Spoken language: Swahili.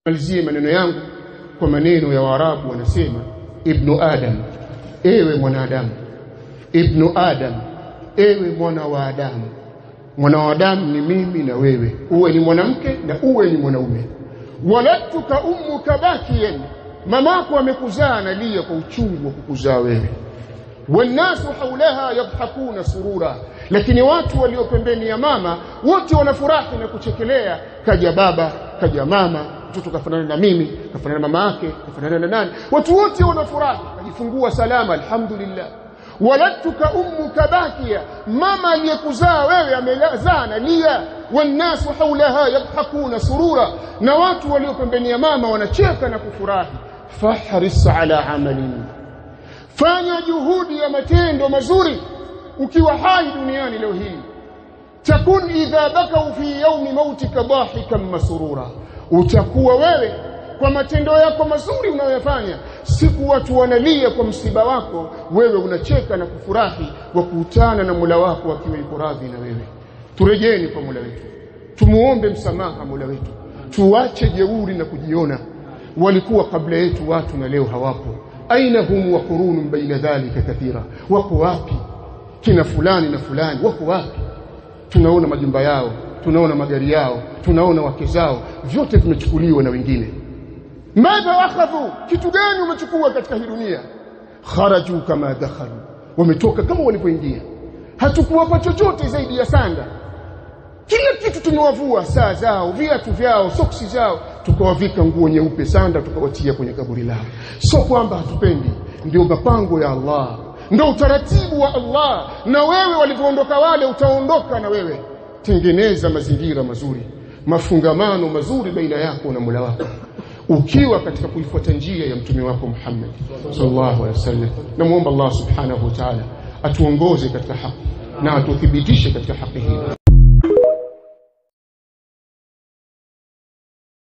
Malizie maneno yangu kwa maneno ya Waarabu wanasema, ibnu Adam, ewe mwanadamu. Ibnu Adam, ewe mwana wa Adamu. Mwana wa Adamu ni mimi na wewe, uwe ni mwanamke na uwe ni mwanaume. Waladtuka ummuka bakiyan, mamako amekuzaa analia kwa uchungu wa kukuzaa wewe. Wannasu haulaha yadhakuna surura, lakini watu walio pembeni ya mama wote wanafurahi na kuchekelea. Kaja baba, kaja mama, mtoto kafanana na mimi, kafanana na mama yake, kafanana na nani, watu wote wanafurahi, kujifungua salama, alhamdulillah. Waladtuka ummuka bakiya, mama aliyekuzaa wewe amezaa analia. Wannasu haulaha yadhakuna surura, na watu walio pembeni ya mama wanacheka na kufurahi. Fahris ala amalin, fanya juhudi ya matendo mazuri ukiwa hai duniani leo hii. Takun idha bakau fi yawmi mautika dahikan masrura, utakuwa wewe kwa matendo yako mazuri unayofanya, siku watu wanalia kwa msiba wako, wewe unacheka na kufurahi wa kukutana na Mola wako akiwa yuko radhi na wewe. Turejeni kwa Mola wetu, tumuombe msamaha Mola wetu, tuache jeuri na kujiona. Walikuwa kabla yetu watu na leo hawapo. Aina hum wa qurunun baina dhalika kathira, wako wapi kina fulani na fulani, wako wapi? Tunaona majumba yao, tunaona magari yao, tunaona wake zao, vyote vimechukuliwa na wengine. Madha akhadhu, kitu gani umechukua katika hii dunia? Kharaju kama dakhalu, wametoka kama walipoingia. Hatukuwapa chochote zaidi ya sanda. Kila kitu tumewavua, saa zao, viatu vyao, soksi zao, tukawavika nguo nyeupe sanda, tukawatia kwenye kaburi lao. Sio kwamba hatupendi, ndio mapango ya Allah, ndio utaratibu wa Allah. Na wewe walivyoondoka wale, utaondoka na wewe. Tengeneza mazingira mazuri, mafungamano mazuri baina yako na Mola wako, ukiwa katika kuifuata njia ya mtume wako Muhammad sallallahu alaihi wasallam. Namuomba Allah subhanahu wa ta'ala atuongoze katika haki na atuthibitishe katika haki hii.